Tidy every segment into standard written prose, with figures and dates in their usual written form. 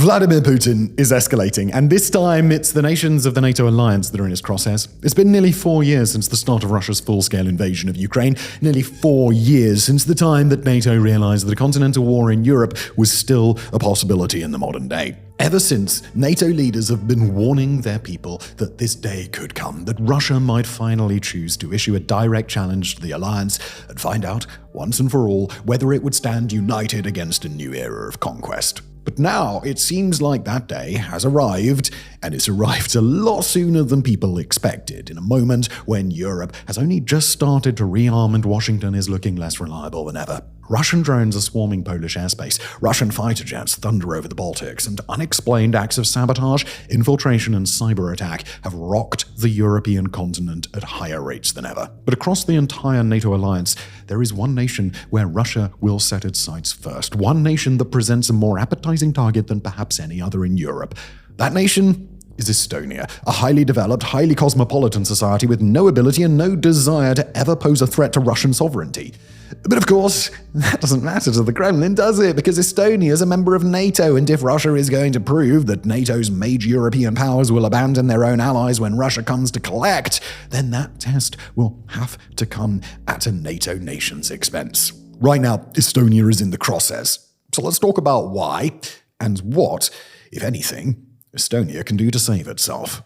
Vladimir Putin is escalating, and this time it's the nations of the NATO alliance that are in his crosshairs. It's been nearly 4 years since the start of Russia's full-scale invasion of Ukraine, nearly 4 years since the time that NATO realized that a continental war in Europe was still a possibility in the modern day. Ever since, NATO leaders have been warning their people that this day could come, that Russia might finally choose to issue a direct challenge to the alliance and find out, once and for all, whether it would stand united against a new era of conquest. But now, it seems like that day has arrived, and it's arrived a lot sooner than people expected, in a moment when Europe has only just started to rearm and Washington is looking less reliable than ever. Russian drones are swarming Polish airspace, Russian fighter jets thunder over the Baltics, and unexplained acts of sabotage, infiltration, and cyber attack have rocked the European continent at higher rates than ever. But across the entire NATO alliance, there is one nation where Russia will set its sights first, one nation that presents a more appetizing target than perhaps any other in Europe. That nation is Estonia, a highly developed, highly cosmopolitan society with no ability and no desire to ever pose a threat to Russian sovereignty. But of course, that doesn't matter to the Kremlin, does it? Because Estonia is a member of NATO, and if Russia is going to prove that NATO's major European powers will abandon their own allies when Russia comes to collect, then that test will have to come at a NATO nation's expense. Right now, Estonia is in the crosshairs. So let's talk about why and what, if anything, Estonia can do to save itself.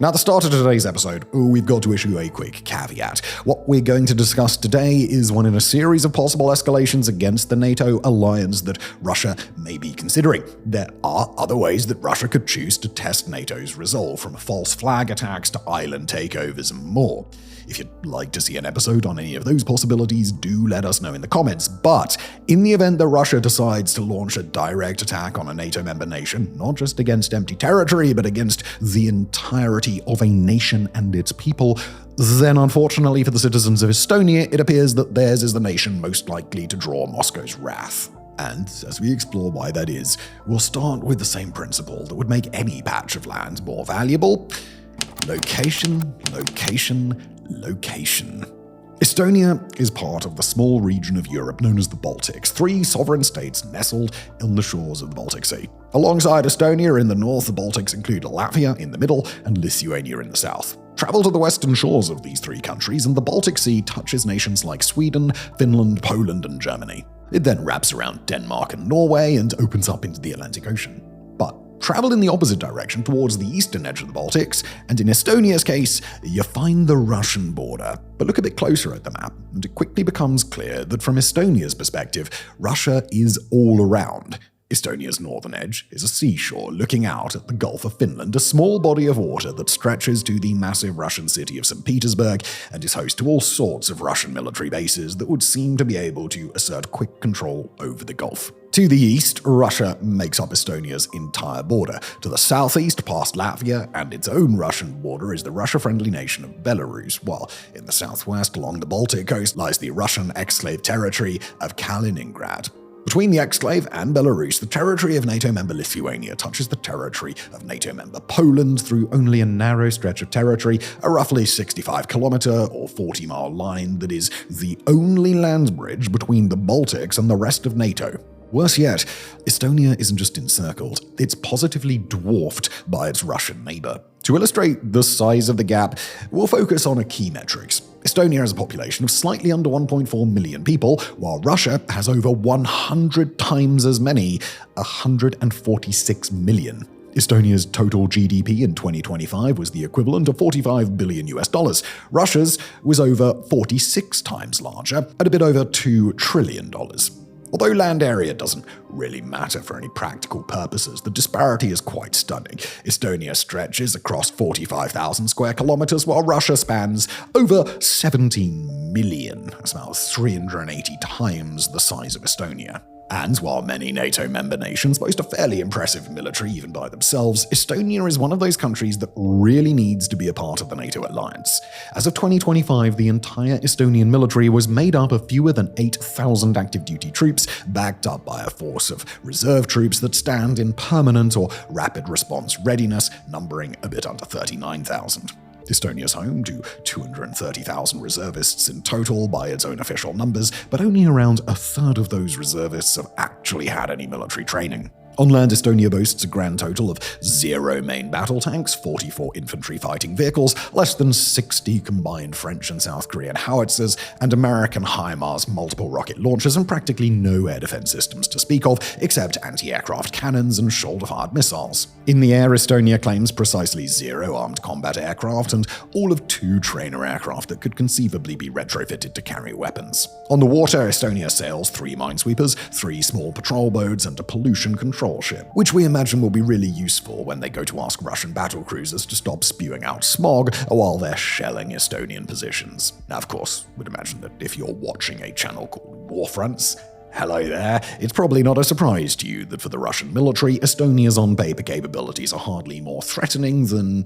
Now, at the start of today's episode, we've got to issue a quick caveat. What we're going to discuss today is one in a series of possible escalations against the NATO alliance that Russia may be considering. There are other ways that Russia could choose to test NATO's resolve, from false flag attacks to island takeovers and more. If you'd like to see an episode on any of those possibilities, do let us know in the comments. But in the event that Russia decides to launch a direct attack on a NATO member nation, not just against empty territory, but against the entirety of a nation and its people, then unfortunately for the citizens of Estonia, it appears that theirs is the nation most likely to draw Moscow's wrath. And as we explore why that is, we'll start with the same principle that would make any patch of land more valuable. Location, location, location. Estonia is part of the small region of Europe known as the Baltics, 3 sovereign states nestled on the shores of the Baltic Sea. Alongside Estonia in the north, the Baltics include Latvia in the middle and Lithuania in the south. Travel to the western shores of these 3 countries, and the Baltic Sea touches nations like Sweden, Finland, Poland, and Germany. It then wraps around Denmark and Norway and opens up into the Atlantic Ocean. But travel in the opposite direction towards the eastern edge of the Baltics, and in Estonia's case, you find the Russian border. But look a bit closer at the map, and it quickly becomes clear that from Estonia's perspective, Russia is all around. Estonia's northern edge is a seashore looking out at the Gulf of Finland, a small body of water that stretches to the massive Russian city of St. Petersburg and is host to all sorts of Russian military bases that would seem to be able to assert quick control over the Gulf. To the east, Russia makes up Estonia's entire border. To the southeast, past Latvia and its own Russian border, is the Russia-friendly nation of Belarus, while in the southwest, along the Baltic coast, lies the Russian exclave territory of Kaliningrad. Between the exclave and Belarus, the territory of NATO member Lithuania touches the territory of NATO member Poland through only a narrow stretch of territory, a roughly 65-kilometer or 40-mile line that is the only land bridge between the Baltics and the rest of NATO. Worse yet, Estonia isn't just encircled, it's positively dwarfed by its Russian neighbor. To illustrate the size of the gap, we'll focus on a key metrics. Estonia has a population of slightly under 1.4 million people, while Russia has over 100 times as many, 146 million. Estonia's total GDP in 2025 was the equivalent of $45 billion. Russia's was over 46 times larger, at a bit over $2 trillion. Although land area doesn't really matter for any practical purposes, the disparity is quite stunning. Estonia stretches across 45,000 square kilometers, while Russia spans over 17 million. That's about 380 times the size of Estonia. And while many NATO member nations boast a fairly impressive military even by themselves, Estonia is one of those countries that really needs to be a part of the NATO alliance. As of 2025, the entire Estonian military was made up of fewer than 8,000 active duty troops, backed up by a force of reserve troops that stand in permanent or rapid response readiness, numbering a bit under 39,000. Estonia is home to 230,000 reservists in total by its own official numbers, but only around a third of those reservists have actually had any military training. On land, Estonia boasts a grand total of 0 main battle tanks, 44 infantry fighting vehicles, less than 60 combined French and South Korean howitzers, and American HIMARS multiple rocket launchers, and practically no air defense systems to speak of, except anti-aircraft cannons and shoulder-fired missiles. In the air, Estonia claims precisely 0 armed combat aircraft and all of 2 trainer aircraft that could conceivably be retrofitted to carry weapons. On the water, Estonia sails 3 minesweepers, 3 small patrol boats, and a pollution control ship, which we imagine will be really useful when they go to ask Russian battle cruisers to stop spewing out smog while they're shelling Estonian positions. Now, of course, we'd imagine that if you're watching a channel called WarFronts, hello there, it's probably not a surprise to you that for the Russian military, Estonia's on-paper capabilities are hardly more threatening than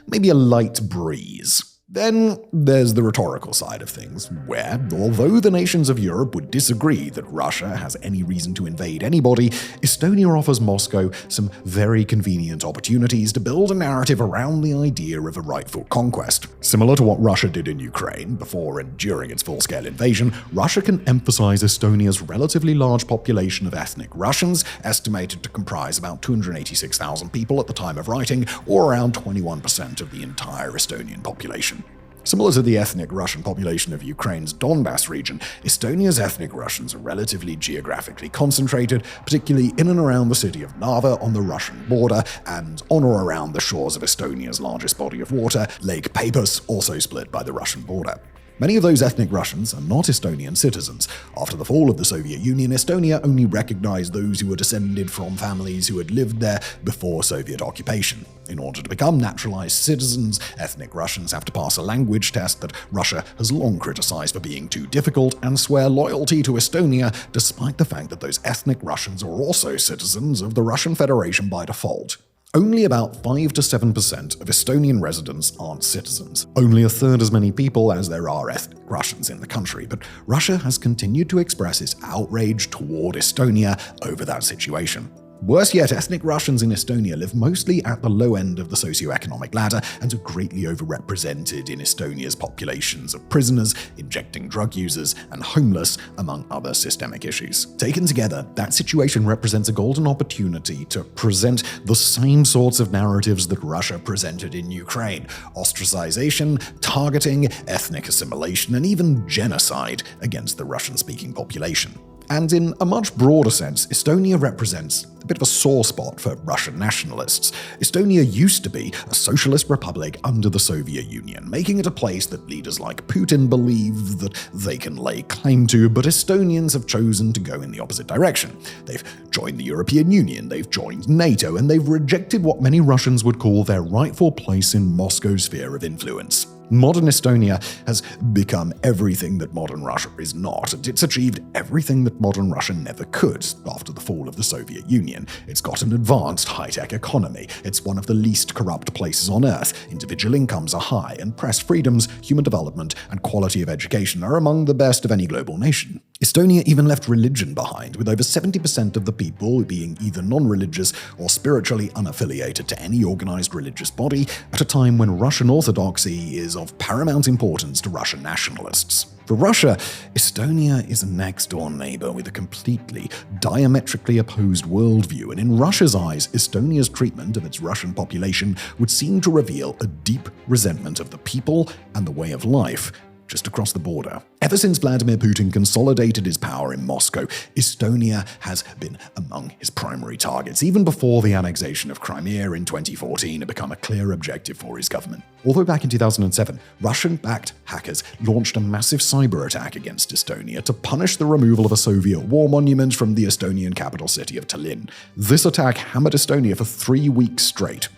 maybe a light breeze. Then there's the rhetorical side of things, where, although the nations of Europe would disagree that Russia has any reason to invade anybody, Estonia offers Moscow some very convenient opportunities to build a narrative around the idea of a rightful conquest. Similar to what Russia did in Ukraine before and during its full-scale invasion, Russia can emphasize Estonia's relatively large population of ethnic Russians, estimated to comprise about 286,000 people at the time of writing, or around 21% of the entire Estonian population. Similar to the ethnic Russian population of Ukraine's Donbas region, Estonia's ethnic Russians are relatively geographically concentrated, particularly in and around the city of Narva on the Russian border, and on or around the shores of Estonia's largest body of water, Lake Peipus, also split by the Russian border. Many of those ethnic Russians are not Estonian citizens. After the fall of the Soviet Union, Estonia only recognized those who were descended from families who had lived there before Soviet occupation. In order to become naturalized citizens, ethnic Russians have to pass a language test that Russia has long criticized for being too difficult and swear loyalty to Estonia, despite the fact that those ethnic Russians are also citizens of the Russian Federation by default. Only about 5 to 7% of Estonian residents aren't citizens, only a third as many people as there are ethnic Russians in the country, but Russia has continued to express its outrage toward Estonia over that situation. Worse yet, ethnic Russians in Estonia live mostly at the low end of the socioeconomic ladder and are greatly overrepresented in Estonia's populations of prisoners, injecting drug users, and homeless, among other systemic issues. Taken together, that situation represents a golden opportunity to present the same sorts of narratives that Russia presented in Ukraine: ostracization, targeting, ethnic assimilation, and even genocide against the Russian-speaking population. And in a much broader sense, Estonia represents a bit of a sore spot for Russian nationalists. Estonia used to be a socialist republic under the Soviet Union, making it a place that leaders like Putin believe that they can lay claim to, but Estonians have chosen to go in the opposite direction. They've joined the European Union, they've joined NATO, and they've rejected what many Russians would call their rightful place in Moscow's sphere of influence. Modern Estonia has become everything that modern Russia is not, and it's achieved everything that modern Russia never could after the fall of the Soviet Union. It's got an advanced high-tech economy, it's one of the least corrupt places on Earth, individual incomes are high, and press freedoms, human development, and quality of education are among the best of any global nation. Estonia even left religion behind, with over 70% of the people being either non-religious or spiritually unaffiliated to any organized religious body, at a time when Russian Orthodoxy is of paramount importance to Russian nationalists. For Russia, Estonia is a next-door neighbor with a completely, diametrically opposed worldview, and in Russia's eyes, Estonia's treatment of its Russian population would seem to reveal a deep resentment of the people and the way of life just across the border. Ever since Vladimir Putin consolidated his power in Moscow, Estonia has been among his primary targets. Even before the annexation of Crimea in 2014 had become a clear objective for his government. Although back in 2007, Russian-backed hackers launched a massive cyber attack against Estonia to punish the removal of a Soviet war monument from the Estonian capital city of Tallinn. This attack hammered Estonia for 3 weeks straight.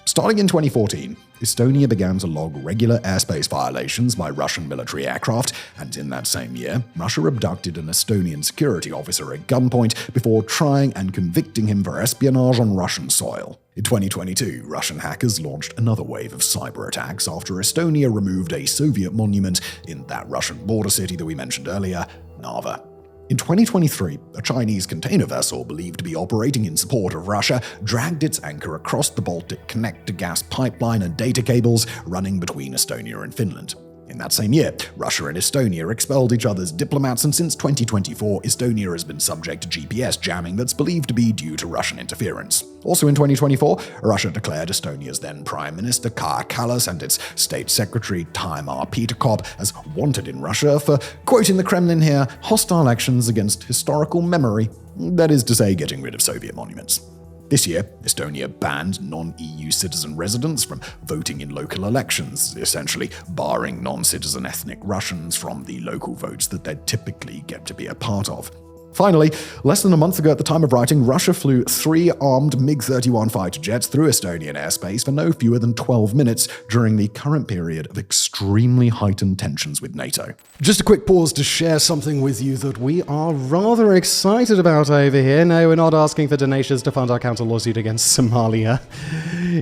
Starting in 2014, Estonia began to log regular airspace violations by Russian military aircraft, and in that same year, Russia abducted an Estonian security officer at gunpoint before trying and convicting him for espionage on Russian soil. In 2022, Russian hackers launched another wave of cyber attacks after Estonia removed a Soviet monument in that Russian border city that we mentioned earlier, Narva. In 2023, a Chinese container vessel believed to be operating in support of Russia dragged its anchor across the Baltic connector gas pipeline and data cables running between Estonia and Finland. In that same year, Russia and Estonia expelled each other's diplomats, and since 2024, Estonia has been subject to GPS jamming that's believed to be due to Russian interference. Also in 2024, Russia declared Estonia's then Prime Minister Kaja Kallas and its State Secretary Taimar Peterkop as wanted in Russia for, quoting the Kremlin here, hostile actions against historical memory, that is to say, getting rid of Soviet monuments. This year, Estonia banned non-EU citizen residents from voting in local elections, essentially barring non-citizen ethnic Russians from the local votes that they'd typically get to be a part of. Finally, less than a month ago at the time of writing, Russia flew 3 armed MiG-31 fighter jets through Estonian airspace for no fewer than 12 minutes during the current period of extremely heightened tensions with NATO. Just a quick pause to share something with you that we are rather excited about over here. No, we're not asking for donations to fund our counter lawsuit against Somalia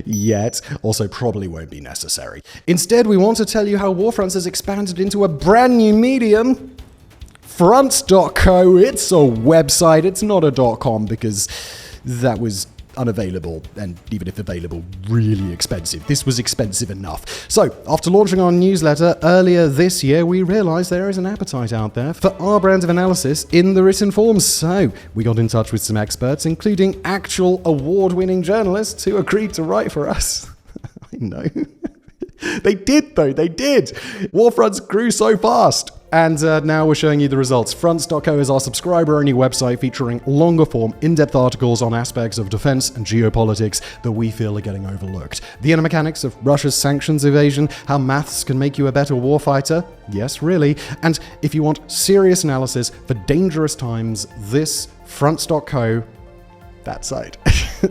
yet. Also, probably won't be necessary. Instead, we want to tell you how WarFronts has expanded into a brand new medium. Fronts.co, it's a website, it's not a .com because that was unavailable, and even if available, really expensive. This was expensive enough. So, after launching our newsletter earlier this year, we realized there is an appetite out there for our brand of analysis in the written form. So, we got in touch with some experts, including actual award-winning journalists who agreed to write for us. I know. They did, though. They did. WarFronts grew so fast. And now we're showing you the results. Fronts.co is our subscriber-only website featuring longer-form, in-depth articles on aspects of defense and geopolitics that we feel are getting overlooked. The inner mechanics of Russia's sanctions evasion, how maths can make you a better warfighter. Yes, really. And if you want serious analysis for dangerous times, this Fronts.co, that site,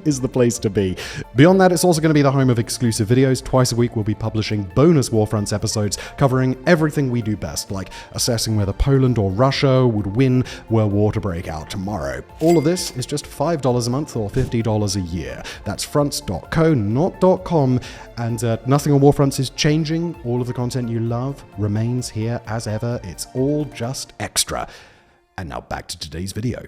is the place to be. Beyond that, it's also going to be the home of exclusive videos. Twice a week, we'll be publishing bonus WarFronts episodes covering everything we do best, like assessing whether Poland or Russia would win were war to break out tomorrow. All of this is just $5 a month or $50 a year. That's fronts.co, not .com, and nothing on WarFronts is changing. All of the content you love remains here as ever. It's all just extra. And now back to today's video.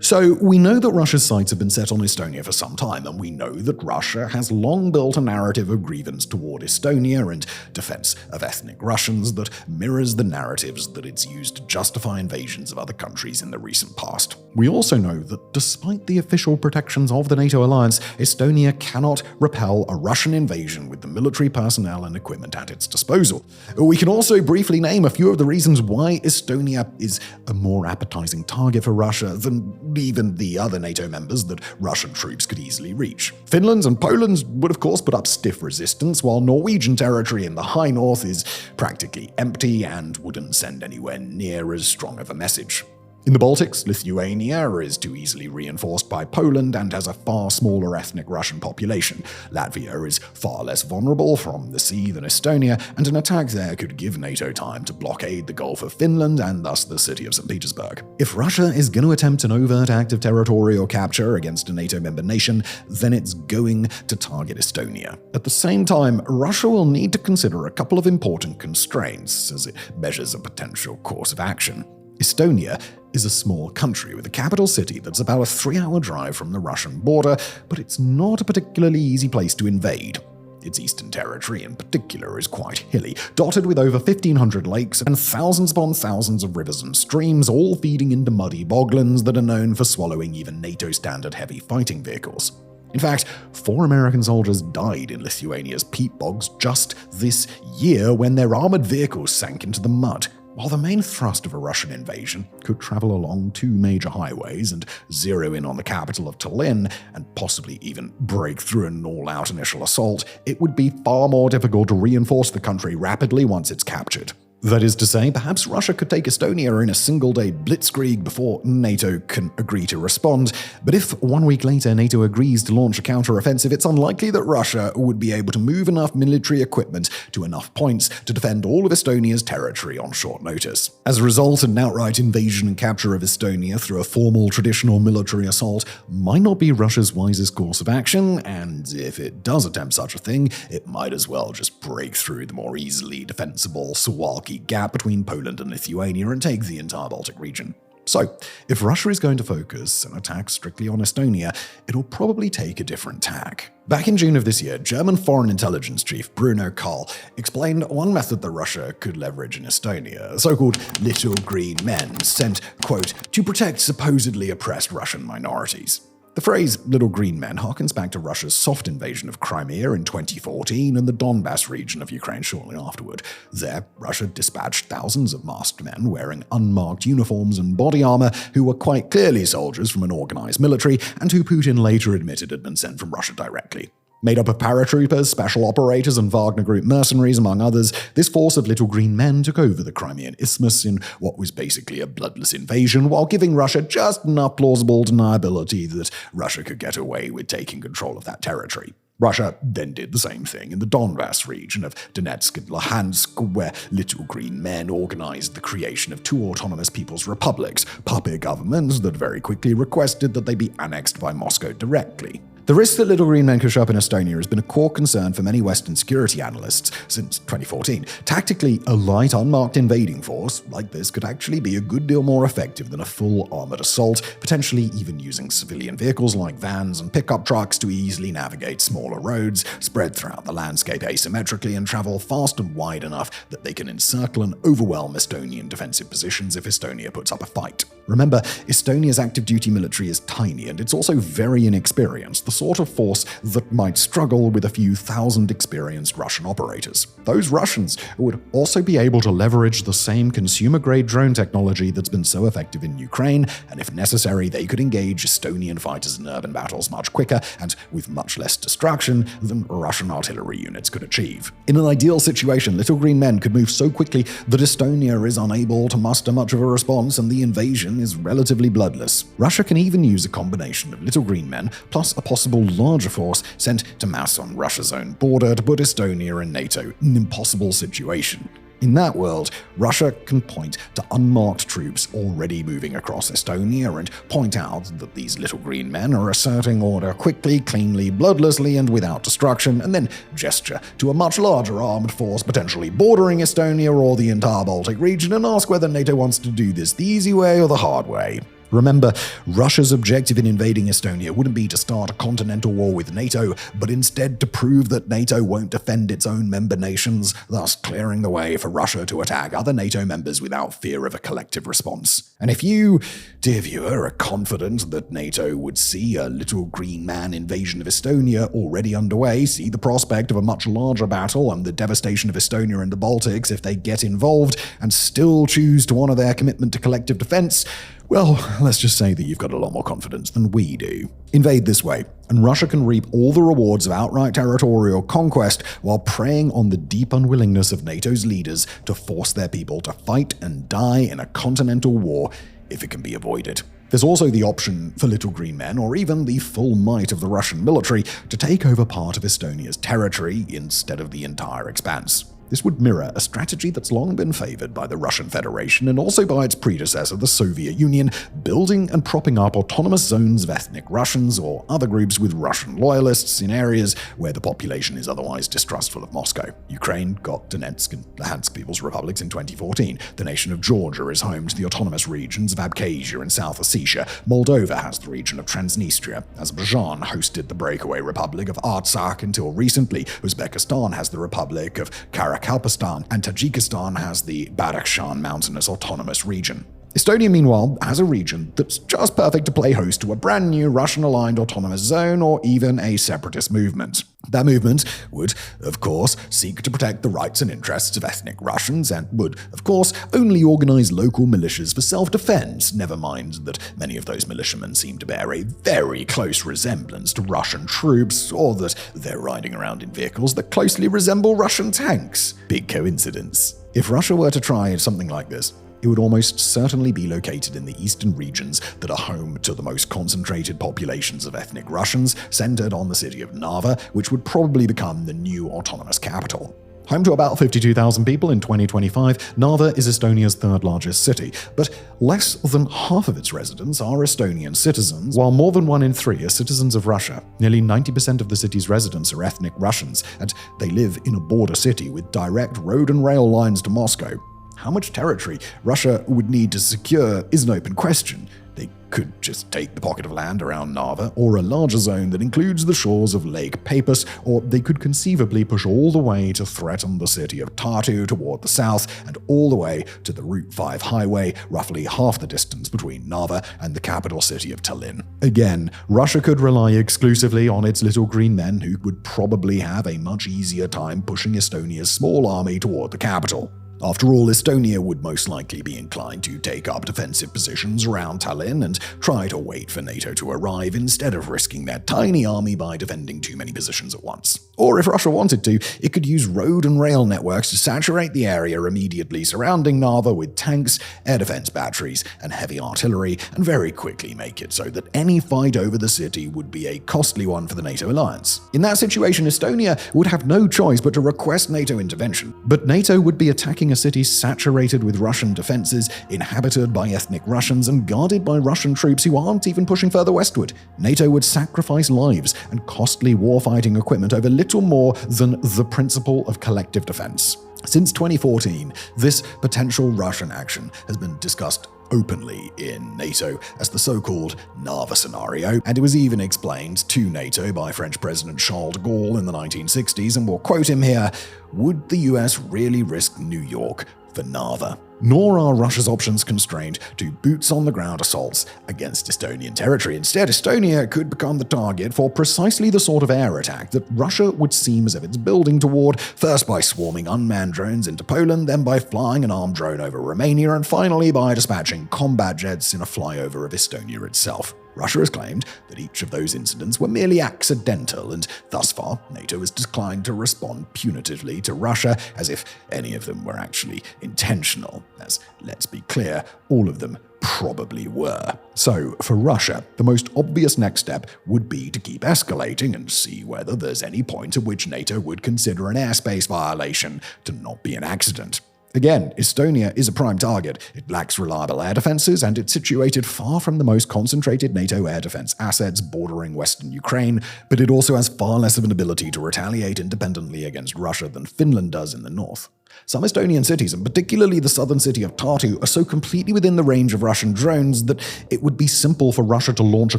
So, we know that Russia's sights have been set on Estonia for some time, and we know that Russia has long built a narrative of grievance toward Estonia and defense of ethnic Russians that mirrors the narratives that it's used to justify invasions of other countries in the recent past. We also know that despite the official protections of the NATO alliance, Estonia cannot repel a Russian invasion with the military personnel and equipment at its disposal. We can also briefly name a few of the reasons why Estonia is a more appetizing target for Russia than even the other NATO members that Russian troops could easily reach. Finland's and Poland's would of course put up stiff resistance, while Norwegian territory in the high north is practically empty and wouldn't send anywhere near as strong of a message. In the Baltics, Lithuania is too easily reinforced by Poland and has a far smaller ethnic Russian population. Latvia is far less vulnerable from the sea than Estonia, and an attack there could give NATO time to blockade the Gulf of Finland and thus the city of St. Petersburg. If Russia is going to attempt an overt act of territorial capture against a NATO member nation, then it's going to target Estonia. At the same time, Russia will need to consider a couple of important constraints as it measures a potential course of action. Estonia is a small country with a capital city that's about a 3-hour drive from the Russian border, but it's not a particularly easy place to invade. Its eastern territory in particular is quite hilly, dotted with over 1,500 lakes and thousands upon thousands of rivers and streams, all feeding into muddy boglands that are known for swallowing even NATO standard heavy fighting vehicles. In fact, 4 American soldiers died in Lithuania's peat bogs just this year when their armored vehicles sank into the mud. While the main thrust of a Russian invasion could travel along 2 major highways and zero in on the capital of Tallinn, and possibly even break through an all-out initial assault, it would be far more difficult to reinforce the country rapidly once it's captured. That is to say, perhaps Russia could take Estonia in a single-day blitzkrieg before NATO can agree to respond, but if 1 week later NATO agrees to launch a counter-offensive, it's unlikely that Russia would be able to move enough military equipment to enough points to defend all of Estonia's territory on short notice. As a result, an outright invasion and capture of Estonia through a formal traditional military assault might not be Russia's wisest course of action, and if it does attempt such a thing, it might as well just break through the more easily defensible Suwalki rocky gap between Poland and Lithuania and take the entire Baltic region. So, if Russia is going to focus and attack strictly on Estonia, it'll probably take a different tack. Back in June of this year, German Foreign Intelligence Chief Bruno Kahl explained one method that Russia could leverage in Estonia, so-called little green men sent, quote, to protect supposedly oppressed Russian minorities. The phrase little green men harkens back to Russia's soft invasion of Crimea in 2014 and the Donbas region of Ukraine shortly afterward. There, Russia dispatched thousands of masked men wearing unmarked uniforms and body armor who were quite clearly soldiers from an organized military and who Putin later admitted had been sent from Russia directly. Made up of paratroopers, special operators, and Wagner Group mercenaries, among others, this force of little green men took over the Crimean Isthmus in what was basically a bloodless invasion, while giving Russia just enough plausible deniability that Russia could get away with taking control of that territory. Russia then did the same thing in the Donbas region of Donetsk and Luhansk, where little green men organized the creation of two autonomous people's republics, puppet governments that very quickly requested that they be annexed by Moscow directly. The risk that little green men could show up in Estonia has been a core concern for many Western security analysts since 2014. Tactically, a light, unmarked invading force like this could actually be a good deal more effective than a full armored assault, potentially even using civilian vehicles like vans and pickup trucks to easily navigate smaller roads, spread throughout the landscape asymmetrically, and travel fast and wide enough that they can encircle and overwhelm Estonian defensive positions if Estonia puts up a fight. Remember, Estonia's active duty military is tiny and it's also very inexperienced, the sort of force that might struggle with a few thousand experienced Russian operators. Those Russians would also be able to leverage the same consumer-grade drone technology that's been so effective in Ukraine, and if necessary, they could engage Estonian fighters in urban battles much quicker and with much less destruction than Russian artillery units could achieve. In an ideal situation, little green men could move so quickly that Estonia is unable to muster much of a response and the invasion is relatively bloodless. Russia can even use a combination of little green men plus a possible larger force sent to mass on Russia's own border to put Estonia and NATO in an impossible situation. In that world, Russia can point to unmarked troops already moving across Estonia and point out that these little green men are asserting order quickly, cleanly, bloodlessly, and without destruction, and then gesture to a much larger armed force potentially bordering Estonia or the entire Baltic region and ask whether NATO wants to do this the easy way or the hard way. Remember, Russia's objective in invading Estonia wouldn't be to start a continental war with NATO, but instead to prove that NATO won't defend its own member nations, thus clearing the way for Russia to attack other NATO members without fear of a collective response. And if you, dear viewer, are confident that NATO would see a little green man invasion of Estonia already underway, see the prospect of a much larger battle and the devastation of Estonia and the Baltics if they get involved, and still choose to honor their commitment to collective defense, well, let's just say that you've got a lot more confidence than we do. Invade this way, and Russia can reap all the rewards of outright territorial conquest while preying on the deep unwillingness of NATO's leaders to force their people to fight and die in a continental war if it can be avoided. There's also the option for little green men, or even the full might of the Russian military, to take over part of Estonia's territory instead of the entire expanse. This would mirror a strategy that's long been favored by the Russian Federation and also by its predecessor, the Soviet Union, building and propping up autonomous zones of ethnic Russians or other groups with Russian loyalists in areas where the population is otherwise distrustful of Moscow. Ukraine got Donetsk and Luhansk People's Republics in 2014. The nation of Georgia is home to the autonomous regions of Abkhazia and South Ossetia. Moldova has the region of Transnistria. Azerbaijan hosted the breakaway Republic of Artsakh until recently. Uzbekistan has the Republic of Karakalpastan, and Tajikistan has the Badakhshan Mountainous Autonomous Region. Estonia, meanwhile, has a region that's just perfect to play host to a brand new Russian-aligned autonomous zone or even a separatist movement. That movement would, of course, seek to protect the rights and interests of ethnic Russians and would, of course, only organize local militias for self-defense, never mind that many of those militiamen seem to bear a very close resemblance to Russian troops, or that they're riding around in vehicles that closely resemble Russian tanks. Big coincidence. If Russia were to try something like this, it would almost certainly be located in the eastern regions that are home to the most concentrated populations of ethnic Russians, centered on the city of Narva, which would probably become the new autonomous capital. Home to about 52,000 people in 2025, Narva is Estonia's third largest city, but less than half of its residents are Estonian citizens, while more than 1 in 3 are citizens of Russia. Nearly 90% of the city's residents are ethnic Russians, and they live in a border city with direct road and rail lines to Moscow. How much territory Russia would need to secure is an open question. They could just take the pocket of land around Narva, or a larger zone that includes the shores of Lake Peipus, or they could conceivably push all the way to threaten the city of Tartu toward the south, and all the way to the Route 5 highway, roughly half the distance between Narva and the capital city of Tallinn. Again, Russia could rely exclusively on its little green men, who would probably have a much easier time pushing Estonia's small army toward the capital. After all, Estonia would most likely be inclined to take up defensive positions around Tallinn and try to wait for NATO to arrive instead of risking their tiny army by defending too many positions at once. Or if Russia wanted to, it could use road and rail networks to saturate the area immediately surrounding Narva with tanks, air defense batteries, and heavy artillery, and very quickly make it so that any fight over the city would be a costly one for the NATO alliance. In that situation, Estonia would have no choice but to request NATO intervention. But NATO would be attacking a city saturated with Russian defenses, inhabited by ethnic Russians, and guarded by Russian troops who aren't even pushing further westward. NATO would sacrifice lives and costly warfighting equipment over little more than the principle of collective defense. Since 2014, this potential Russian action has been discussed openly in NATO as the so-called Narva scenario, and it was even explained to NATO by French President Charles de Gaulle in the 1960s, and we'll quote him here: "Would the US really risk New York for Narva?" Nor are Russia's options constrained to boots-on-the-ground assaults against Estonian territory. Instead, Estonia could become the target for precisely the sort of air attack that Russia would seem as if it's building toward, first by swarming unmanned drones into Poland, then by flying an armed drone over Romania, and finally by dispatching combat jets in a flyover of Estonia itself. Russia has claimed that each of those incidents were merely accidental, and thus far, NATO has declined to respond punitively to Russia, as if any of them were actually intentional, as, let's be clear, all of them probably were. So, for Russia, the most obvious next step would be to keep escalating and see whether there's any point at which NATO would consider an airspace violation to not be an accident. Again, Estonia is a prime target. It lacks reliable air defenses, and it's situated far from the most concentrated NATO air defense assets bordering western Ukraine, but it also has far less of an ability to retaliate independently against Russia than Finland does in the north. Some Estonian cities, and particularly the southern city of Tartu, are so completely within the range of Russian drones that it would be simple for Russia to launch a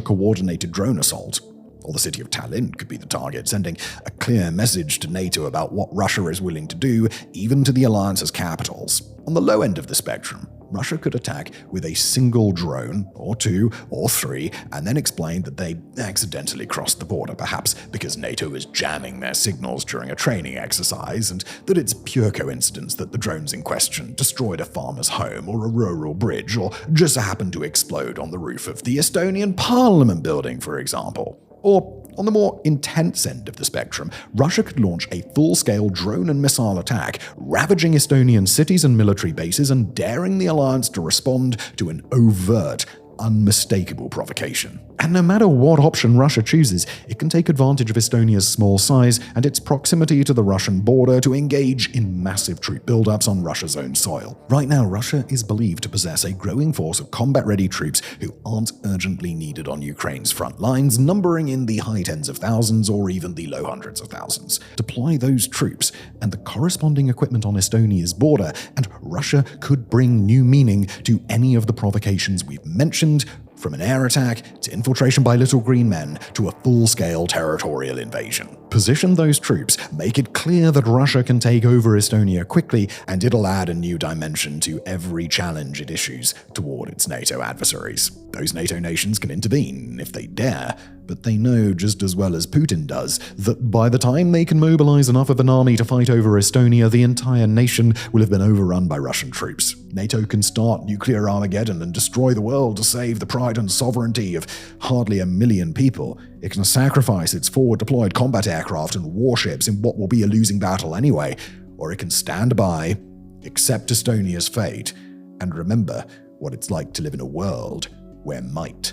coordinated drone assault. Or the city of Tallinn could be the target, sending a clear message to NATO about what Russia is willing to do, even to the alliance's capitals. On the low end of the spectrum, Russia could attack with a single drone, or two, or three, and then explain that they accidentally crossed the border, perhaps because NATO is jamming their signals during a training exercise, and that it's pure coincidence that the drones in question destroyed a farmer's home or a rural bridge, or just happened to explode on the roof of the Estonian Parliament building, for example. Or, on the more intense end of the spectrum, Russia could launch a full-scale drone and missile attack, ravaging Estonian cities and military bases and daring the alliance to respond to an overt, unmistakable provocation. And no matter what option Russia chooses, it can take advantage of Estonia's small size and its proximity to the Russian border to engage in massive troop buildups on Russia's own soil. Right now, Russia is believed to possess a growing force of combat-ready troops who aren't urgently needed on Ukraine's front lines, numbering in the high tens of thousands or even the low hundreds of thousands. Deploy those troops and the corresponding equipment on Estonia's border, and Russia could bring new meaning to any of the provocations we've mentioned, from an air attack to infiltration by little green men to a full-scale territorial invasion. Position those troops, make it clear that Russia can take over Estonia quickly, and it'll add a new dimension to every challenge it issues toward its NATO adversaries. Those NATO nations can intervene if they dare, but they know just as well as Putin does that by the time they can mobilize enough of an army to fight over Estonia, the entire nation will have been overrun by Russian troops. NATO can start nuclear Armageddon and destroy the world to save the pride and sovereignty of hardly 1 million people. It can sacrifice its forward-deployed combat aircraft and warships in what will be a losing battle anyway, or it can stand by, accept Estonia's fate, and remember what it's like to live in a world where might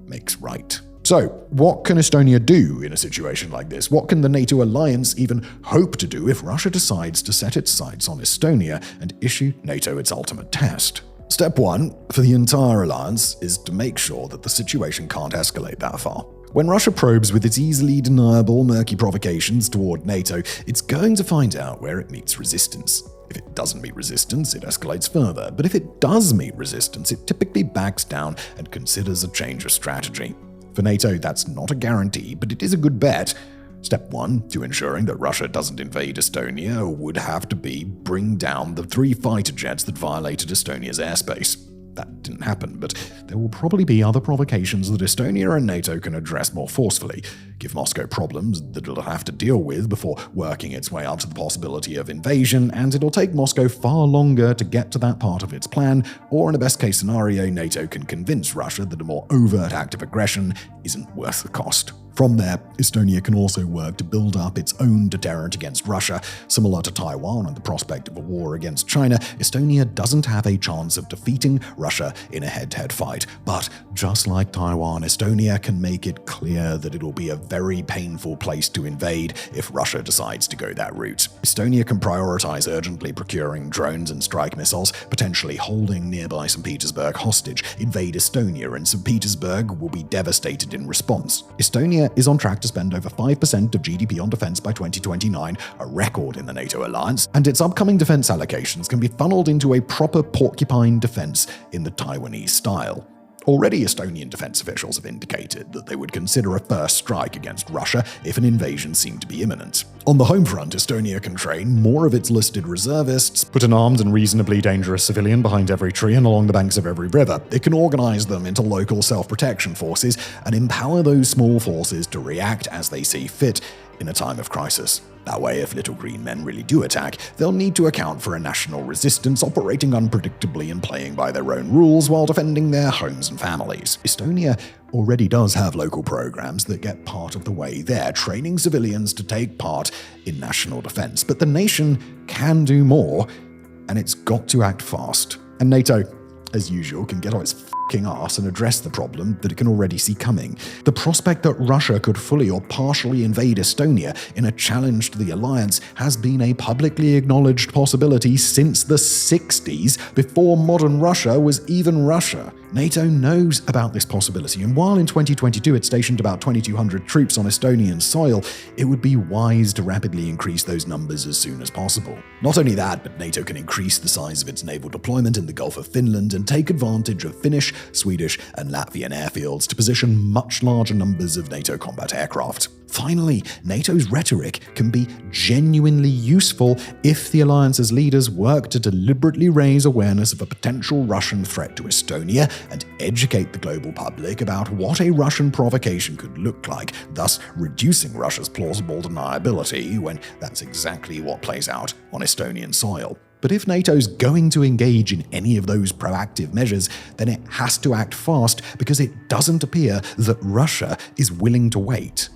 makes right. So, what can Estonia do in a situation like this? What can the NATO alliance even hope to do if Russia decides to set its sights on Estonia and issue NATO its ultimate test? Step 1 for the entire alliance is to make sure that the situation can't escalate that far. When Russia probes with its easily deniable murky provocations toward NATO, it's going to find out where it meets resistance. If it doesn't meet resistance, it escalates further, but if it does meet resistance, it typically backs down and considers a change of strategy. For NATO, that's not a guarantee, but it is a good bet. Step 1 to ensuring that Russia doesn't invade Estonia would have to be bring down the 3 fighter jets that violated Estonia's airspace. That didn't happen, but there will probably be other provocations that Estonia and NATO can address more forcefully, give Moscow problems that it'll have to deal with before working its way up to the possibility of invasion, and it'll take Moscow far longer to get to that part of its plan, or in a best-case scenario, NATO can convince Russia that a more overt act of aggression isn't worth the cost. From there, Estonia can also work to build up its own deterrent against Russia. Similar to Taiwan and the prospect of a war against China, Estonia doesn't have a chance of defeating Russia in a head-to-head fight. But just like Taiwan, Estonia can make it clear that it'll be a very painful place to invade if Russia decides to go that route. Estonia can prioritize urgently procuring drones and strike missiles, potentially holding nearby St. Petersburg hostage, invade Estonia, and St. Petersburg will be devastated in response. Estonia is on track to spend over 5% of GDP on defense by 2029, a record in the NATO alliance, and its upcoming defense allocations can be funneled into a proper porcupine defense in the Taiwanese style. Already, Estonian defense officials have indicated that they would consider a first strike against Russia if an invasion seemed to be imminent. On the home front, Estonia can train more of its listed reservists, put an armed and reasonably dangerous civilian behind every tree and along the banks of every river. It can organize them into local self-protection forces and empower those small forces to react as they see fit in a time of crisis. That way, if little green men really do attack, they'll need to account for a national resistance operating unpredictably and playing by their own rules while defending their homes and families. Estonia already does have local programs that get part of the way there, training civilians to take part in national defense. But the nation can do more, and it's got to act fast. And NATO, as usual, can get on its f***ing arse and address the problem that it can already see coming. The prospect that Russia could fully or partially invade Estonia in a challenge to the alliance has been a publicly acknowledged possibility since the 60s, before modern Russia was even Russia. NATO knows about this possibility, and while in 2022 it stationed about 2,200 troops on Estonian soil, it would be wise to rapidly increase those numbers as soon as possible. Not only that, but NATO can increase the size of its naval deployment in the Gulf of Finland and take advantage of Finnish, Swedish, and Latvian airfields to position much larger numbers of NATO combat aircraft. Finally, NATO's rhetoric can be genuinely useful if the alliance's leaders work to deliberately raise awareness of a potential Russian threat to Estonia and educate the global public about what a Russian provocation could look like, thus reducing Russia's plausible deniability when that's exactly what plays out on Estonian soil. But if NATO's going to engage in any of those proactive measures, then it has to act fast because it doesn't appear that Russia is willing to wait.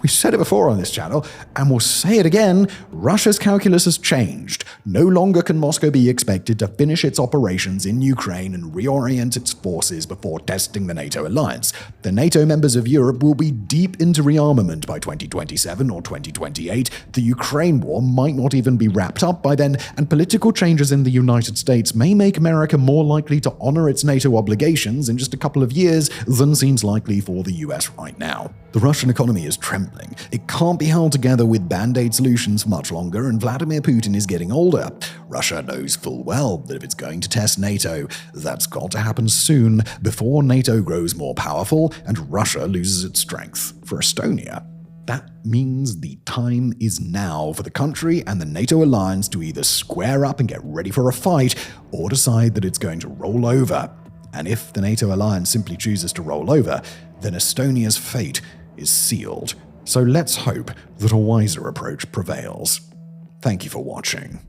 We've said it before on this channel, and we'll say it again, Russia's calculus has changed. No longer can Moscow be expected to finish its operations in Ukraine and reorient its forces before testing the NATO alliance. The NATO members of Europe will be deep into rearmament by 2027 or 2028. The Ukraine war might not even be wrapped up by then, and political changes in the United States may make America more likely to honor its NATO obligations in just a couple of years than seems likely for the US right now. The Russian economy is trembling. It can't be held together with band-aid solutions for much longer, and Vladimir Putin is getting older. Russia knows full well that if it's going to test NATO, that's got to happen soon, before NATO grows more powerful and Russia loses its strength. For Estonia, that means the time is now for the country and the NATO alliance to either square up and get ready for a fight, or decide that it's going to roll over. And if the NATO alliance simply chooses to roll over, then Estonia's fate is sealed. So let's hope that a wiser approach prevails. Thank you for watching.